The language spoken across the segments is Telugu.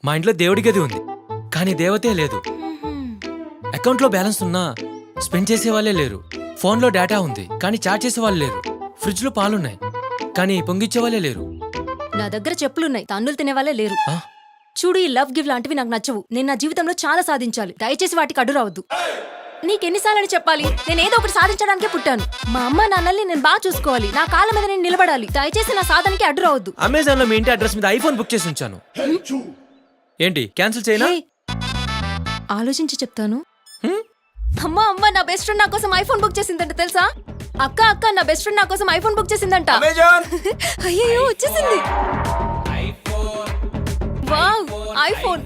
మా ఇంట్లో దేవుడి గది ఉంది, కానీ దేవతే లేదు. అకౌంట్లో బ్యాలెన్స్ ఉన్నా స్పెండ్ చేసే వాళ్ళే లేరు. ఫోన్లో డేటా ఉంది, కానీ చాట్ చేసే వాళ్ళు లేరు. ఫ్రిడ్జ్లో పాలున్నాయి, కానీ పొంగిచ్చే వాళ్ళే లేరు. నా దగ్గర చెప్పులున్నాయి, తన్నులు తినేవాళ్ళే లేరు. ఆ? చూడు, ఈ లవ్ గివ్ లాంటివి నాకు నచ్చవు. నేను నా జీవితంలో చాలా సాధించాలి, దయచేసి వాటికి అడ్డు రావద్దు. నీకెన్నిసార్లు చెప్పాలి? నేనేదో ఒకటి సాధించడానికే పుట్టాను. మా అమ్మ నాన్నల్ని నేను బాగా చూసుకోవాలి, నా కాళ్ళ మీద నేను నిలబడాలి. దయచేసి నా సాధనకి అడ్డు రావద్దు. అమెజాన్ లో మీ ఇంటి అడ్రస్ మీద ఐఫోన్ బుక్ చేసి ఉంచాను. ఏంటి క్యాన్సిల్ చేయనా? హే, ఆలోచించి చెప్తాను. అమ్మ నా బెస్ట్ ఫ్రెండ్ నా కోసం ఐఫోన్ బుక్ చేసిందంట తెలుసా? అక్క నా బెస్ట్ ఫ్రెండ్ నా కోసం ఐఫోన్ బుక్ చేసిందంట. అయ్యో వచ్చేసింది. Wow, iPhone.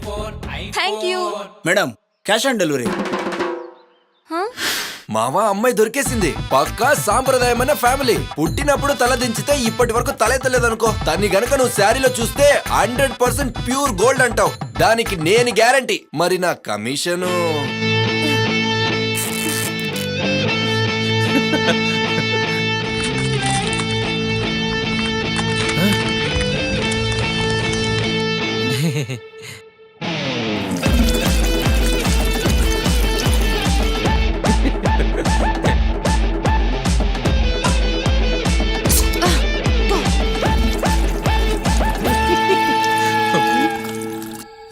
Thank you madam. Cash on delivery. మావా, అమ్మాయి దొరికేసింది. పక్కా సాంప్రదాయమైన ఫ్యామిలీ. పుట్టినప్పుడు తల దించితే ఇప్పటి వరకు తలెత్తలేదనుకో. దాన్ని గనక నువ్వు శారీలో చూస్తే 100% ప్యూర్ గోల్డ్ అంటావు. దానికి నేను గ్యారంటీ. మరి నా కమిషను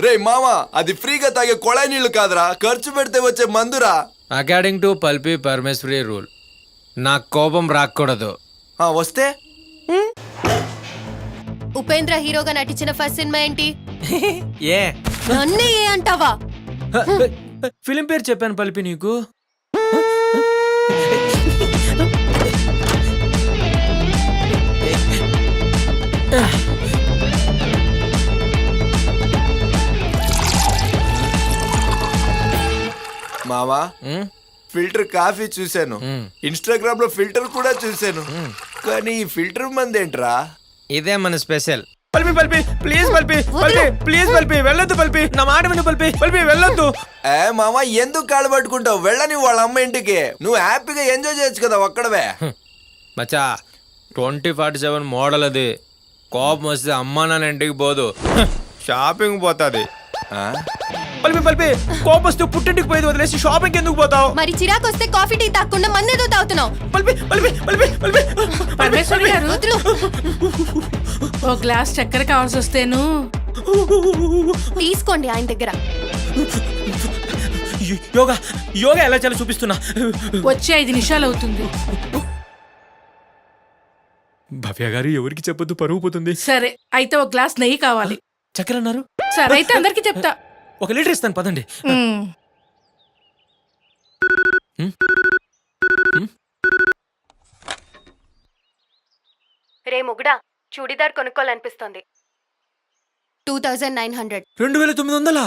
రే మామా, అది ఫ్రీగా తాగే కొళాయి నీళ్లు కాదురా, ఖర్చు పెడితే వచ్చే మందురా. According to Palpi Parameshwari rule, నాకు కోపం రాకూడదు. వస్తే ఉపేంద్ర హీరోగా నటించిన ఫస్ట్ సినిమా ఏంటి? ఏ నన్నే ఏ అంటావా? ఫిలిం పేరు చెప్పాను పల్పి నీకు. మావా, ఫిల్టర్ కాఫీ చూశాను, ఇన్స్టాగ్రామ్ లో ఫిల్టర్ కూడా చూశాను, కానీ ఈ ఫిల్టర్ మందేంట్రా? ఇదే మన special. Pulpy Pulpy please, Pulpy Pulpy please, Pulpy వెళ్ళొద్దు. పల్పి నా మాట విను. పల్పి పల్పి వెళ్ళొద్దు. మామా, ఎందుకు కాళ్ళు పట్టుకుంటావు? వెళ్ళని వాళ్ళ అమ్మ ఇంటికి. నువ్వు హ్యాపీగా ఎంజాయ్ చేయొచ్చు కదా ఒక్కడవే. మచ్చా 2047 మోడల్ అది. కోపం వస్తే అమ్మా నాన్న ఇంటికి పోదు, షాపింగ్ పోతాది. పల్పి పల్పి కోపం వస్తే పుట్టింటికి పోయేది వదిలేసి షాపింగ్ ఎందుకు పోతావు? మరి చిరాకు వస్తే కాఫీ టీ తాగకుండా మందేదో తాగుతున్నావు. పల్పి పల్పి పల్పి పల్పి పరమేశ్వరి గారు, వదులు. ఓ గ్లాస్ చక్కెర కావాల్సి వస్తేను తీసుకోండి ఆయన దగ్గర. యోగా యోగా ఎలా చాలా చూపిస్తున్నా. వచ్చి 5 నిమిషాలు అవుతుంది. భవ్య గారు ఎవరికి చెప్పొద్దు, పరువు పోతుంది. సరే అయితే ఒక గ్లాస్ నెయ్యి కావాలి. చక్కెర అన్నారు. సరే అయితే అందరికి చెప్తా. 1 లీటర్ ఇస్తాను పదండి. రే ముగుడా, చూడీదార్ కొనుక్కోవాలనిపిస్తుంది. 2900. 2900?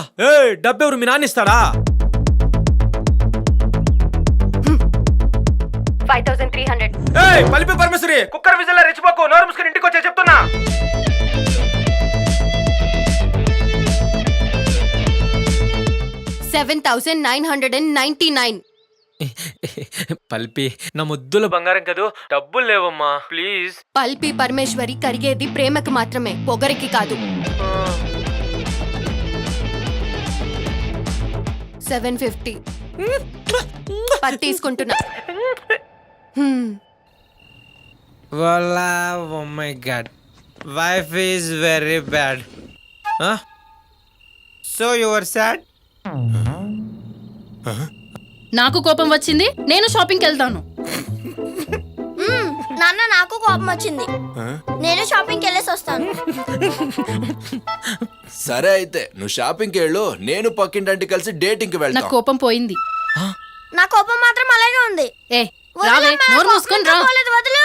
డబ్బెవరు మీ నాన్న ఇస్తాడా? 5300. పల్పి పరమేశ్వరి కుక్కర్ విజిల్ రెచ్చిపోకు, నోరు మూసుకొని ఇంటికి వచ్చే చెప్తున్నా. $7,999. పల్పి నా ముద్దుల బంగారం కదూ, డబ్బులు లేవమ్మా ప్లీజ్. పల్పి పరమేశ్వరి కరిగేది ప్రేమకు మాత్రమే, పొగరికి కాదు. 750. పది తీసుకుంటున్నా. Voila, oh my god. Wife is very bad. Huh? So you are sad? నాకు కోపం వచ్చింది, నేను షాపింగ్కి వెళ్తాను. నాన్న, నాకు కోపం వచ్చింది, నేను షాపింగ్కి వెళ్ళేసి వస్తాను. సరే అయితే నువ్వు షాపింగ్కి వెళ్ళు, నేను పక్కింటి కలిసి డేటింగ్కి నాకు వెళ్తాను. కోపం పోయింది. నా కోపం మాత్రం అలాగే ఉంది. ఏ రావే, నోరు మూసుకొని రా. వదులు.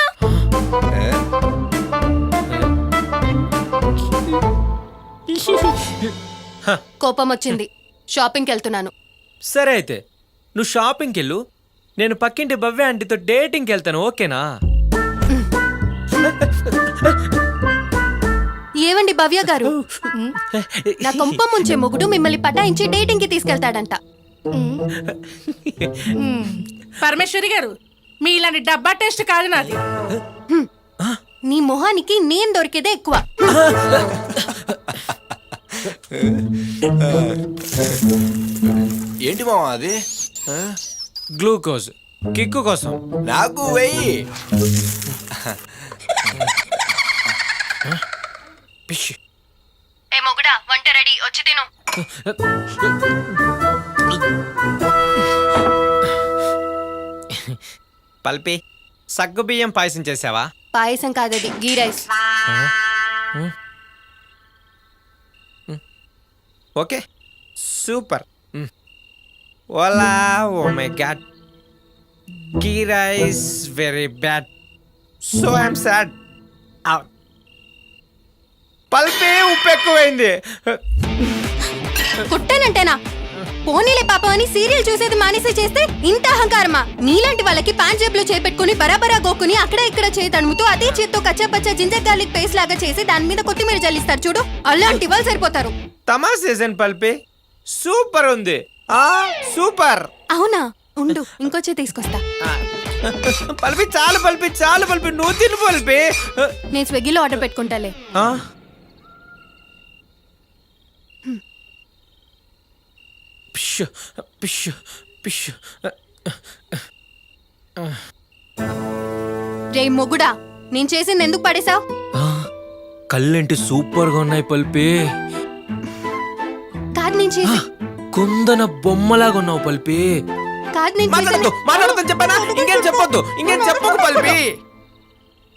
కోపం వచ్చింది, షాపింగ్కి వెళ్తున్నాను. సరే అయితే నువ్వు షాపింగ్కి వెళ్ళు, నేను పక్కింటి భవ్య ఆంటీతో డేటింగ్కి వెళ్తాను, ఓకేనా? ఏవండి భవ్య గారు, నా కొంప ముంచే మొగుడు మిమ్మల్ని పటాయించి డేటింగ్ కి తీసుకెళ్తాడంట. పరమేశ్వరి గారు, మీ ఇలాంటి డబ్బా టేస్ట్ కాదు నాది. నీ మొహానికి నేను దొరికేదే ఎక్కువ. ఏంటి మామ అది? గ్లూకోజ్ కిక్కు కోసం. నాకు వెయ్యి. పిష్. ఏ మొగుడా వంట రెడీ వచ్చి తిను. పల్పి సగ్గు బియ్యం పాయసం చేసావా? పాయసం కాదది గీ రైస్. Okay super. ఓలా oh my god ghee rice very bad so I'm sad. Palpi ఉప్పు ఎక్కువైంది. కుట్టానంటేనా? పోనీలే పాపం అని సీరియల్ చూసేది మానేసి చేస్తే ఇంత అహంకారమా? నీలాంటి వాళ్ళకి ప్యాంట్ జేబులో చేపెట్టుకుని బరాబరా గోక్కుని అక్కడ ఇక్కడ చేయి తడుముతూ అదే చేత్తో కచ్చాపచ్చా జింజర్ గార్లిక్ పేస్ట్ లాగా చేసి దాని మీద కొత్తిమీర జల్లిస్తారు చూడు, అలాంటి వాళ్ళు సరిపోతారు. తమాషా చేసాను పల్పి, సూపర్ ఉంది. సూపర్. అవునా? ఉండు ఇంకొచ్చే తీసుకొస్తా. పల్పి చాలు, పల్పి చాలు, పల్పి నువ్వు తిను పల్పి. నేను స్విగ్గీలో ఆర్డర్ పెట్టుకుంటాలే. పిష్ పిష్ పిష్. రే మొగుడా, నేను చేసింది ఎందుకు పడేశావు? కళ్ళేంటి సూపర్ గా ఉన్నాయి పల్పి. కాదు నేను చేసి కుందన బొమ్మలాగా ఉన్నావు పల్పి. కాదు నేను మాట్లాడద్దు మాట్లాడద్దు చెప్పానా? ఇంకేం చెప్పొద్దు, ఇంకేం చెప్పకు పల్పి.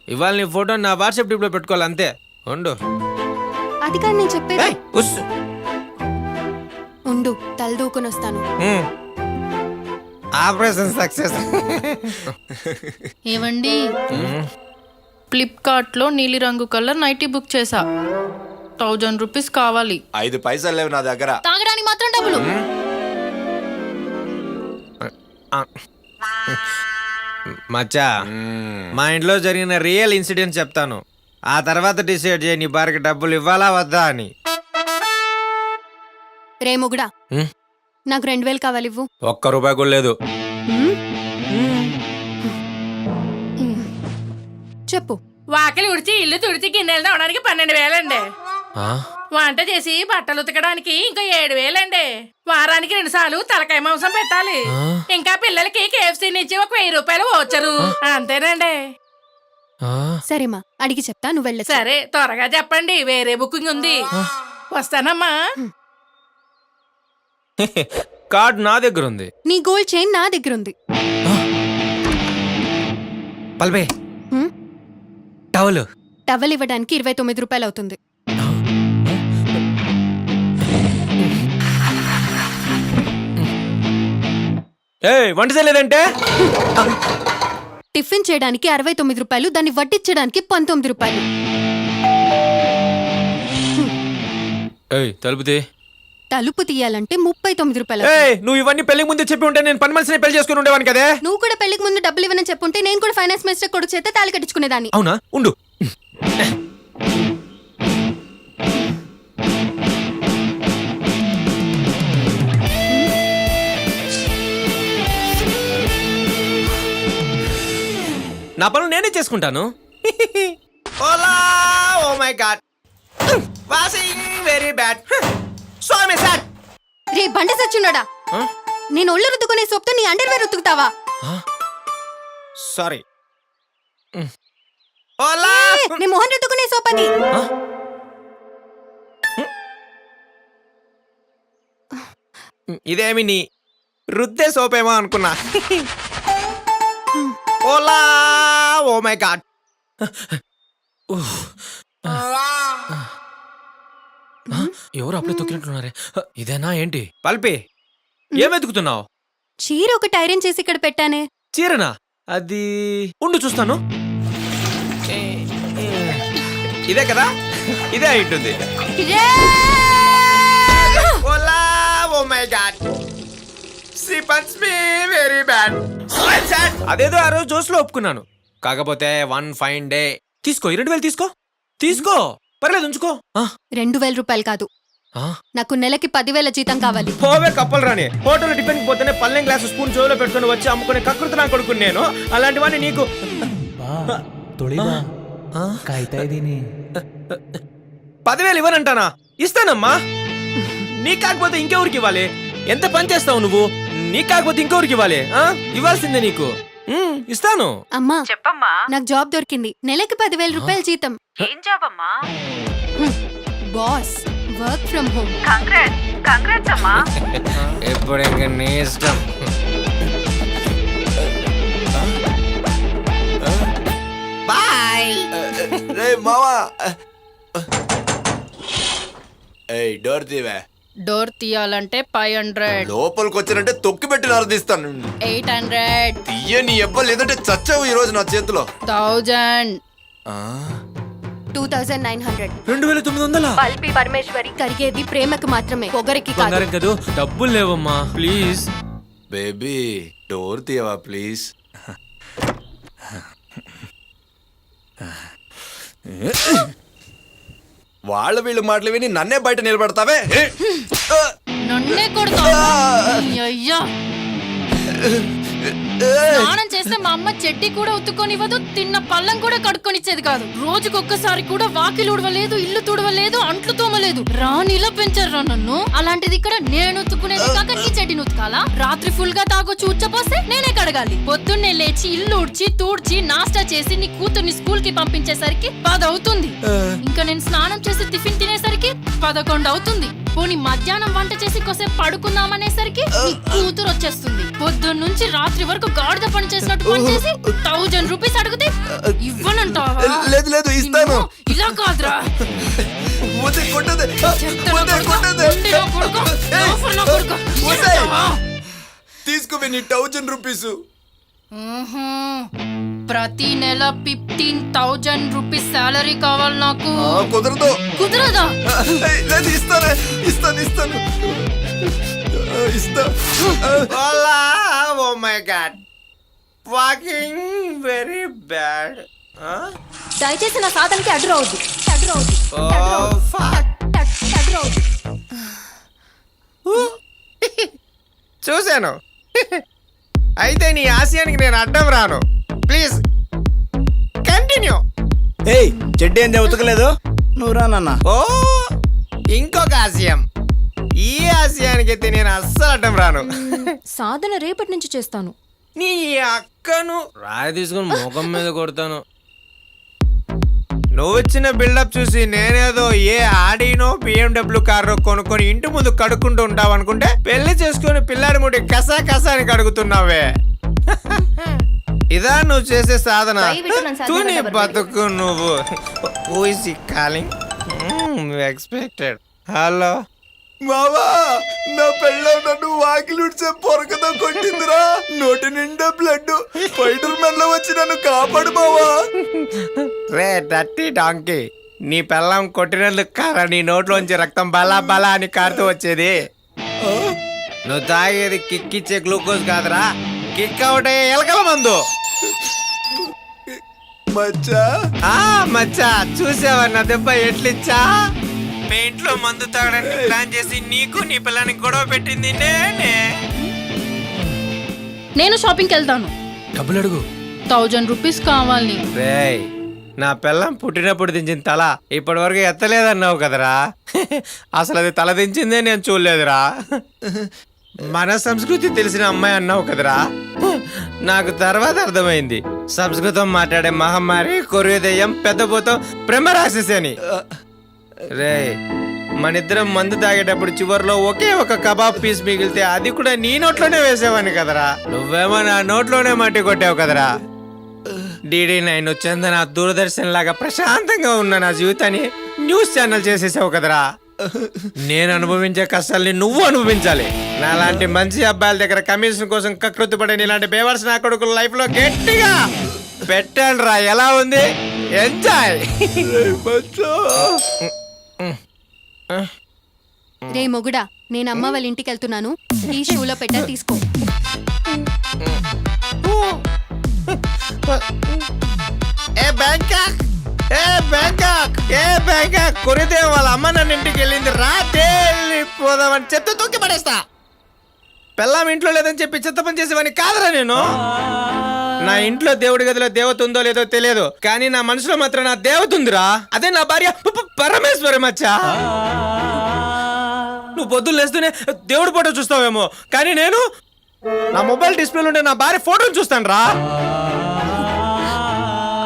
ఇవాళ నీ ఫోటో నా వాట్సాప్ గ్రూప్ లో పెట్టుకోవాలి అంతే. ఉండు. అది కాదు నేను చెప్పేది. ఏయ్, ఉస్. ఉండు తల దూకుని వస్తాను. Operation success. ఏవండి, ఫ్లిప్కార్ట్ లో నీలిరంగు కలర్ నైటీ బుక్ చేసా. 1000 రూపీస్ కావాలి. 5 పైసలు లేవు నా దగ్గర. తాగడానికి మాత్రం డబ్బులు. మచ్చా, మా ఇంట్లో జరిగిన రియల్ ఇన్సిడెంట్ చెప్తాను, ఆ తర్వాత డిసైడ్ చేయి నీ భార్యకి డబ్బులు ఇవ్వాలా వద్దా అని. రే మొగుడా, నాకు 2000 కావాలి ఇవ్వు. ఒక్క రూపాయి కూడా లేదు. చెప్పు. వాకిలి ఉడిచి ఇల్లు తుడిచి గిన్నెలు తవ్వడానికి 12,000 అండి. వంట చేసి బట్టలు ఉతకడానికి ఇంకా 7,000 అండి. వారానికి 2 సార్లు తలకాయ మాంసం పెట్టాలి. ఇంకా పిల్లలకి KFC నుంచి ఒక 1000 రూపాయలు వచ్చరు. అంతేనండి. సరేమా అడిగి చెప్తా, నువ్వు వెళ్ళ. సరే త్వరగా చెప్పండి, వేరే బుకింగ్ ఉంది. వస్తానమ్మా. కార్డ్ నా దగ్గర ఉంది. నీ గోల్డ్ చైన్ నా దగ్గర ఉంది. పల్పే టవల్. టవల్ ఇవ్వడానికి 29 రూపాయలు అవుతుంది. వంట చేయలేదంటే? టిఫిన్ చేయడానికి 69 రూపాయలు, దాన్ని వడ్డించడానికి 19 రూపాయలు. తలుపుతే. తలుపు తీయాలంటే 39 రూపాయలు. నువ్వు ఇవన్నీ పెళ్లికి ముందు చెప్పి ఉంటే నేను పని మనిషిని పెళ్లి చేసుకుని ఉండేవాని కదే. నువ్వు కూడా పెళ్లికి ముందు డబ్బులు ఇవ్వనని చెప్పుంటే నేను కూడా ఫైనాన్స్ మినిస్టర్ కొడుకు చేత తాళి కట్టించుకునేదాన్ని. అవునా? ఉండు. నా పనులు నేనే చేసుకుంటాను. ఓలా oh my God washing very bad so my sad. రే బండి సచ్చున్నాడా, నేను ఒళ్ళు రుద్దుకునే సోప్తో నీ అండర్వేర్ ఉతుకుతావా? సారీ. ఓలా నీ మొహం రుద్దుకునే సోప్ అని. ఇదేమి నీ రుద్దే సోపేమో అనుకున్నా. ఓలా ఓ మై గాడ్. ఎవరు అప్పుడే తొక్కినట్టున్నారే. ఇదేనా ఏంటి? పల్పి ఏం వెతుకుతున్నావు? చీర ఒకటి ఐరన్ చేసి ఇక్కడ పెట్టానే. చీరనా? అది ఉండు చూస్తాను. ఇదే కదా, ఇదే అయింటుంది. ఓలా oh my God she punch me very bad. అదేదో ఆ రోజు జోస్లో ఒప్పుకున్నాను, కాకపోతే 1 ఫైన్ డే. తీసుకో 2000 తీసుకో, తీసుకో పర్లేదు ఉంచుకో. 2000 రూపాయలు కాదు, నాకు నెలకి 10,000 జీతం కావాలి. పోవే కప్పలు రాని. హోటల్ టిఫిన్ పోతేనే పల్లెం గ్లాస్ స్పూన్ చెవులో పెట్టుకుని వచ్చి అమ్ముకునే కకృతి నా కొడుకు నేను. అలాంటివన్నీ నీకు 10,000 ఇవ్వనంటానా? ఇస్తానమ్మా. నీ కాకపోతే ఇంకెవరికి ఇవ్వాలి? ఎంత పని చేస్తావు నువ్వు? నీ కాకపోతే ఇంకెవరికి ఇవ్వాలి? ఇవ్వాల్సిందే నీకు. ఇస్తాను. అమ్మా చెప్పమ్మా. నాకు జాబ్ దొరికింది. నెలకి 10,000 రూపాయలు జీతం. ఏం జాబ్ అమ్మా? Boss, work from home. Congrats అమ్మా. ఎప్పుడు ఇంకా నీ ఇష్టం. బాయ్. రే మావా, ఏయ్ డోర్ తీవే. డోర్ తీయాలంటే 500, లోపలికి వచ్చినంటే తొక్కి పెట్టి నరదిస్తాను. 800, తీయ నీ ఎవ్వరు లేదంటే చచ్చావు ఈ రోజు నా చేతిలో. 1000. 2,900. 2,900. పల్పి పరమేశ్వరి. కరిగేది ప్రేమకు మాత్రమే, పొగరికి కాదు. బంగారం కదూ, డబ్బులు లేవమ్మా. ప్లీజ్ బేబీ డోర్ తీయవా ప్లీజ్. వాళ్ళ వీళ్ళు మాటలు విని నన్నే బయట నిలబడతావే. నన్నే కొడతావా? నీ అయ్యా. స్నానం చేస్తే మా అమ్మ చెడ్డి కూడా ఉత్తుకొనివ్వదు, తిన్న పళ్ళం కూడా కడుక్కొనిచ్చేది కాదు. రోజుకొక్కసారి కూడా వాకిలు ఉడవలేదు, ఇల్లు తుడవలేదు, అంట్లు తోమలేదు. రానిలా పెంచారా నన్ను. అలాంటిది ఇక్కడ నేను ఉత్తుకునేది కాక నీ చెడ్డిని ఉతకాలా? రాత్రి ఫుల్ గా తాగొచ్చి ఉచ్చపోస్తే నేనే కడగాలి. పొద్దున్నే లేచి ఇల్లు ఉడ్చి తూడ్చి నాస్టా చేసి నీ కూతుర్ని స్కూల్ కి పంపించేసరికి 10 అవుతుంది. ఇంకా నేను స్నానం చేసి టిఫిన్ తినేసరికి 11 అవుతుంది. పోనీ మధ్యాహ్నం వంట చేసి కొసేపు పడుకుందామనేసరికి నీ కూతురు వచ్చేస్తుంది. పొద్దున్నుంచి రాత్రి వరకు గాడిద పని చేసినట్టు పని చేసి 1000 రూపీస్ అడిగితే ఇవ్వనంటావా? లేదు లేదు ఇస్తాను. ఇలా కాదురా. వద్దే, కొట్టదే. చెత్తలో వద్దే, కొడుకు, కొట్టదే. ఉండిలో కొడుకు, ఏయ్, లోఫర్లో కొడుకు. వద్దే. ఇవ్వనంటావా? తీసుకోవే నీ 1000 రూపీస్. ప్రతి నెల 15,000 రూపీస్ శాలరీ కావాలి నాకు. కుదరదు. కుదరదా? లేదు ఇస్తాను ఇస్తాను ఇస్తాను ఇస్తా. Oh my God, walking very bad. దయచేసి నా సాధనకి అడ్డు రావద్దు. అడ్డు రావద్దు. అడ్డు రావద్దు. చూశాను. అయితే నీ ఆశయానికి నేను అడ్డం రాను. Please continue. ఏయ్ చెడ్డి ఏంది ఉతకలేదు? నువ్వు రానన్నా. ఓ ఇంకొక ఆశయం. ఈ ఆశయానికి అయితే నేను అస్సలు అడ్డం రాను. సాధన రేపటి నుంచి చేస్తాను. నీ అక్కను రాయి తీసుకుని ముఖం మీద కొడతాను. నువ్వు ఇచ్చిన బిల్డప్ చూసి నేనేదో ఏ ఆడినో BMW కారు కొనుక్కొని ఇంటి ముందు కడుక్కుంటూ ఉంటావు అనుకుంటే పెళ్లి చేసుకుని పిల్లాడి ముడి కసా కసా అని కడుగుతున్నావే. ఇదా నువ్వు చేసే సాధన? తూని బతుకు నువ్వు. హూ ఇస్ ఈ కాలింగ్? ఎక్స్పెక్టెడ్. హలో మావా, నా పెళ్ళం నన్ను వాకిలుడ్చే పొరకతో కొట్టిందిరా. నోటి నిండా బ్లడ్. ఫైటర్ మెన్ లో వచ్చి నన్ను కాపాడు మావా. రే డర్టీ డాంకీ, నీ పెళ్ళం కొట్టినందుకు కారా నీ నోట్లోంచి రక్తం బలా బలా అని కారుతూ వచ్చేది. నువ్వు తాగేది కిక్ ఇచ్చే గ్లూకోజ్ కాదురా, కిక్ అవుట్ అయ్యే ఎలకల మందు. మచ్చా మచ్చా, చూసావా నా దెబ్బ ఎట్లిచ్చా? పెయింట్ లో మందు తాగడానికి ప్లాన్ చేసి నీకు నీ పిల్లని గొడవ పెట్టింది నేనే. నేను షాపింగ్కి వెళ్తాను. డబ్బులు అడుగు. 1000 రూపీస్ కావాలి. రేయ్, నా పిల్లం పుట్టినప్పుడు దించిన తల ఇప్పటి వరకు ఎత్తలేదన్నావు కదరా. అసలు అది తల దించిందే నేను చూడలేదురా. మన సంస్కృతి తెలిసిన అమ్మాయి అన్నావు కదరా. నాకు తర్వాత అర్థమైంది సంస్కృతం మాట్లాడే మహమ్మారి, కొరియదయ్యం, పెద్దపోతం, బ్రహ్మరాక్షసి అని. రే, మనిద్దరం మందు తాగేటప్పుడు చివరిలో ఒకే ఒక కబాబ్ పీస్ మిగిలితే అది కూడా నీ నోట్లోనే వేసేవాడిని కదరా. నువ్వేమో నా నోట్లోనే మట్టి కొట్టావు కదరా. DD9, చందన, దూరదర్శన్ లాగా ప్రశాంతంగా ఉన్న నా జీవితాన్ని న్యూస్ ఛానల్ చేసేసావు కదరా. నేను అనుభవించే కష్టాల్ని నువ్వు అనుభవించాలి. నాలాంటి మంచి అబ్బాయిల దగ్గర కమిషన్ కోసం కకృతి పడే ఇలాంటి బేవర్స్ నా కొడుకుల లైఫ్ లో గట్టిగా పెట్టండి రా. ఎలా ఉంది? ఎంజాయ్. రే మొగుడా, నేను అమ్మ వాళ్ళ ఇంటికి వెళ్తున్నాను. ఈ షూలో పెట్టా, తీసుకో. ఏ బ్యాంకాక్, ఏ బ్యాంకాక్, ఏ బ్యాంకాక్. కొరితే వాళ్ళ అమ్మ నన్ను ఇంటికి వెళ్ళింది రా, పోదామని చెత్త తొక్కి పడేస్తా. పెళ్ళాం ఇంట్లో లేదని చెప్పి చెత్త పని చేసేవాడిని కాదురా నేను. నా ఇంట్లో దేవుడి గదిలో దేవత ఉందో లేదో తెలియదు, కానీ నా మనసులో మాత్రం నా దేవత ఉందిరా. అదే నా భార్య పరమేశ్వరి. మచ్చా, నువ్వు పొద్దున్న లేస్తూనే దేవుడి ఫోటో చూస్తావేమో, కానీ నేను నా మొబైల్ డిస్ప్లేలో ఉండే నా భార్య ఫోటోని చూస్తాను రా.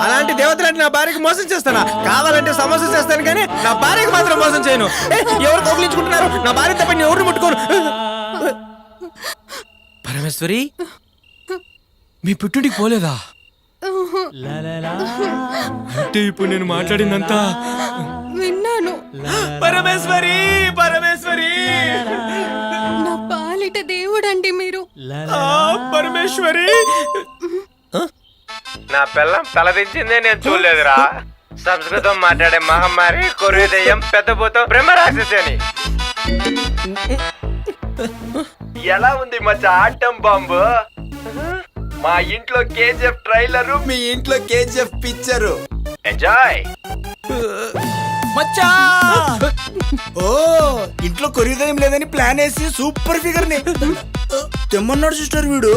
అలాంటి దేవతలంటే నా భార్యకి మోసం చేస్తానా? కావాలంటే సమస్య చేస్తాను కానీ నా భార్యకి మాత్రం మోసం చేయను. ఎవరు కోపలించుకుంటున్నారు? నా భార్య తప్ప నేను ఎవరిని ముట్టుకోను. పరమేశ్వరి, మీ పుట్టింటికి పోలేదా? అంటే ఇప్పుడు నేను మాట్లాడిందంతా విన్నాను. పరమేశ్వరి, పరమేశ్వరి, నా పాలిట దేవుడండి మీరు. పరమేశ్వరి. నా పిల్లం తలదించిందే నేను చూడలేదురా. సంస్కృతం మాట్లాడే మహమ్మారి, కొరివి దెయ్యం, పెద్దబోతం, బ్రహ్మరాక్షసి అని. ఎలా ఉంది మచ్చా ఆటం బాంబు? మా ఇంట్లో కేజీఎఫ్ ట్రైలరు, మీ ఇంట్లో కేజీఎఫ్ పిక్చరు. ఎంజాయ్. మచ్చా ఓ ఇంట్లో కొరిదయం లేదని ప్లాన్ వేసి సూపర్ ఫిగర్ ని తెమ్మన్నాడు సిస్టర్ వీడు.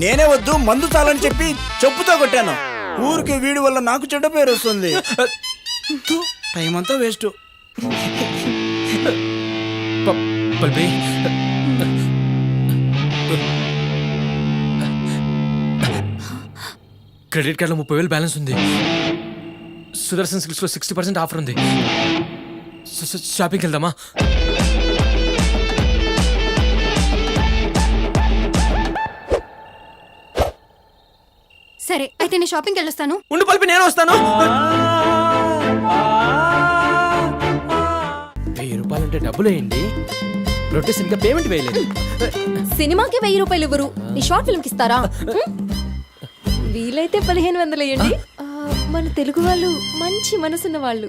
నేనే వద్దు మందు చాలని చెప్పి చెప్పుతో కొట్టాను. ఊరికి వీడి వల్ల నాకు చెడ్డ పేరు వస్తుంది. టైం అంతా వేస్ట్. పల్పి, క్రెడిట్ కార్డులో 30,000 బ్యాలెన్స్ ఉంది. సుదర్శన్ సిల్క్స్ లో 60% ఆఫర్ ఉంది. షాపింగ్కి వెళ్దామా? సరే అయితే నేను షాపింగ్కి వెళ్ళొస్తాను. ఉండు పల్పి, నేను వస్తాను. 1000 రూపాయలంటే డబ్బులు వేయండి. ప్రొటెస్ట్ ఇంకా పేమెంట్ వేయలేదు. సినిమాకి 1000 రూపాయలు ఇవ్వరు, నీ షార్ట్ ఫిల్మ్ కి ఇస్తారా? వీలైతే 1500 వేయండి. మన తెలుగు వాళ్ళు మంచి మనసున్న వాళ్ళు.